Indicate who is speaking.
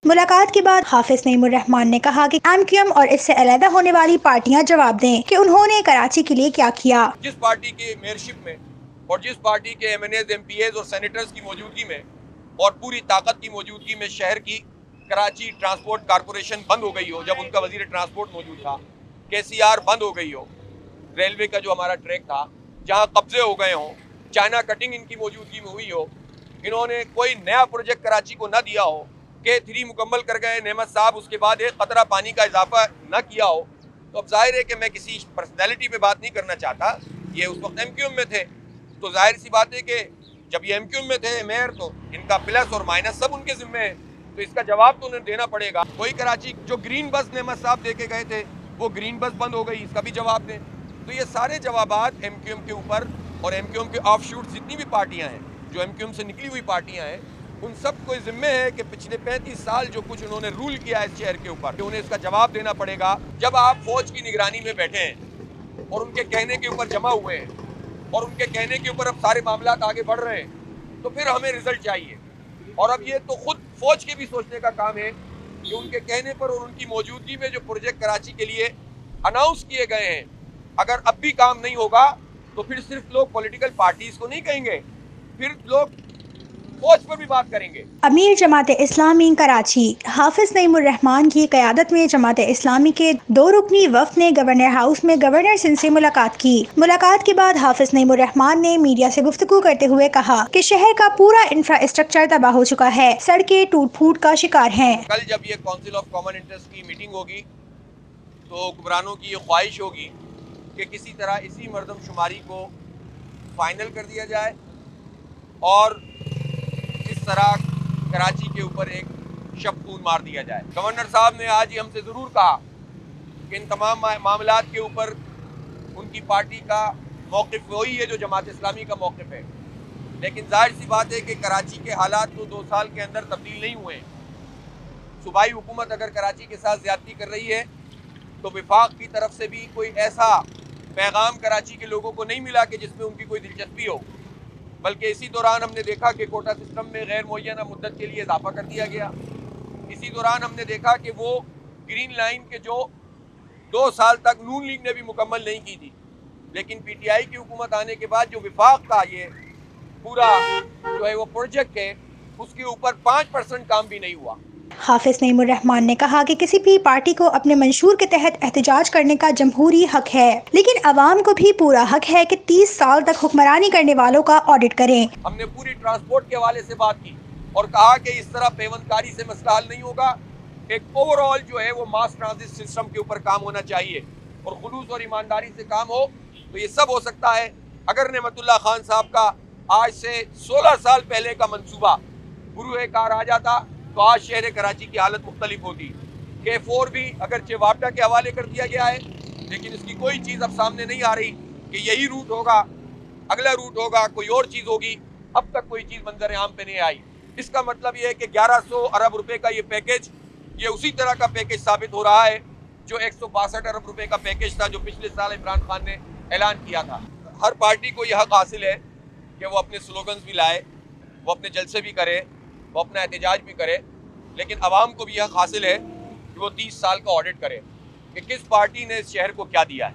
Speaker 1: मुलाकात के बाद हाफिज नईमुर रहमान ने कहा कि MQM और इससे अलहदा होने वाली पार्टियां जवाब दें कि उन्होंने कराची के लिए क्या किया।
Speaker 2: जिस पार्टी के मेयरशिप में और जिस पार्टी के MNAs, MPAs और सेनेटर्स की मौजूदगी में और पूरी ताकत की मौजूदगी में शहर की कराची ट्रांसपोर्ट कारपोरेशन बंद हो गई हो, जब उनका वजीर ट्रांसपोर्ट मौजूद था, KCR बंद हो गई हो, रेलवे का जो हमारा ट्रैक था जहां कब्जे हो गए हों, चाइना कटिंग इनकी मौजूदगी में हुई हो, इन्होंने कोई नया प्रोजेक्ट कराची को न दिया हो, K3 मुकम्मल कर गए नेमत साहब, उसके बाद एक कतरा पानी का इजाफा न किया हो, तो अब जाहिर है कि मैं किसी पर्सनैलिटी पे बात नहीं करना चाहता। ये उस वक्त MQM में थे, तो जाहिर सी बात है कि जब ये MQM में थे मेयर, तो इनका प्लस और माइनस सब उनके जिम्मे है, तो इसका जवाब तो उन्हें देना पड़ेगा। कोई कराची जो ग्रीन बस नेमत साहब दे के गए थे, वो ग्रीन बस बंद हो गई, इसका भी जवाब दें। तो ये सारे जवाबात MQM के ऊपर और MQM के ऑफ शूट जितनी भी पार्टियां हैं, जो MQM से निकली हुई पार्टियां हैं, उन सब को जिम्मे है कि पिछले 35 साल जो कुछ उन्होंने रूल किया है इस शहर के ऊपर, उन्हें इसका जवाब देना पड़ेगा। जब आप फौज की निगरानी में बैठे हैं और उनके कहने के ऊपर जमा हुए हैं और उनके कहने के ऊपर अब सारे मामला आगे बढ़ रहे हैं, तो फिर हमें रिजल्ट चाहिए। और अब ये तो खुद फौज के भी सोचने का काम है कि उनके कहने पर और उनकी मौजूदगी में जो प्रोजेक्ट कराची के लिए अनाउंस किए गए हैं, अगर अब भी काम नहीं होगा तो फिर सिर्फ लोग पॉलिटिकल पार्टीज को नहीं कहेंगे, फिर लोग फौज पर भी बात करेंगे।
Speaker 1: अमीर जमात इस्लामी कराची हाफिज नईमुर रहमान की क़यादत में जमात इस्लामी के 2 रुकनी वफ़द ने गवर्नर हाउस में गवर्नर सिंध से मुलाकात की। मुलाकात के बाद हाफिज नईमुर रहमान ने मीडिया से गुफ्तगू करते हुए कहा कि शहर का पूरा इंफ्रास्ट्रक्चर तबाह हो चुका है, सड़कें टूट फूट का शिकार हैं।
Speaker 2: कल जब ये काउंसिल ऑफ कॉमन इंटरेस्ट की मीटिंग होगी तो हुक्मरानों की ये ख्वाहिश होगी कि किसी तरह इसी मर्दमशुमारी को फाइनल कर दिया जाए और इस तरह कराची के ऊपर एक शबखून मार दिया जाए। गवर्नर साहब ने आज ही हमसे ज़रूर कहा कि इन तमाम मामलात के ऊपर उनकी पार्टी का मौक़िफ़ वही है जो जमात इस्लामी का मौक़िफ़ है, लेकिन जाहिर सी बात है कि कराची के हालात तो 2 साल के अंदर तब्दील नहीं हुए। सूबाई हुकूमत अगर कराची के साथ ज़्यादती कर रही है तो विफाक की तरफ से भी कोई ऐसा पैगाम कराची के लोगों को नहीं मिला कि जिसमें उनकी कोई दिलचस्पी हो, बल्कि इसी दौरान हमने देखा कि कोटा सिस्टम में गैर मुअय्यना मुद्दत के लिए इजाफा कर दिया गया। इसी दौरान हमने देखा कि वो ग्रीन लाइन के जो 2 साल तक नून लीग ने भी मुकम्मल नहीं की थी, लेकिन PTI की हुकूमत आने के बाद जो विफाक का ये पूरा जो है वो प्रोजेक्ट है, उसके ऊपर 5% काम भी नहीं हुआ।
Speaker 1: हाफिज नईमुर रहमान ने कहा कि किसी भी पार्टी को अपने मंशूर के तहत एहतजाज करने का जमहूरी हक है, लेकिन अवाम को भी पूरा हक है कि 30 साल तक हुक्मरानी करने वालों का ऑडिट करें।
Speaker 2: हमने पूरी ट्रांसपोर्ट के हवाले से बात की और कहा कि इस तरह पेवंदकारी से मसला हल नहीं होगा, एक ओवरऑल जो है वो मास ट्रांजिट सिस्टम के ऊपर काम होना चाहिए और खुलूस और ईमानदारी से काम हो, तो ये सब हो सकता है। अगर नेमतुल्लाह खान साहब का आज से 16 साल पहले का मनसूबा गुरुए कार आ जाता तो आज शहर कराची की हालत मुख्तलिफ होती। K4 भी अगर वापडा के हवाले कर दिया गया है, लेकिन इसकी कोई चीज़ अब सामने नहीं आ रही कि यही रूट होगा, अगला रूट होगा, कोई और चीज़ होगी। अब तक कोई चीज़ मंजर आम पे नहीं आई। इसका मतलब ये है कि 1100 अरब रुपए का ये पैकेज, ये उसी तरह का पैकेज साबित हो रहा है जो 162 अरब रुपए का पैकेज था जो पिछले साल इमरान खान ने ऐलान किया था। हर पार्टी को यह हक हासिल है कि वो अपने स्लोगन्स भी लाए, वो अपने जलसे भी करे, वो अपना एहतजाज भी करे, लेकिन आवाम को भी यह हासिल है कि वो 30 साल का ऑडिट करे कि किस पार्टी ने इस शहर को क्या दिया है।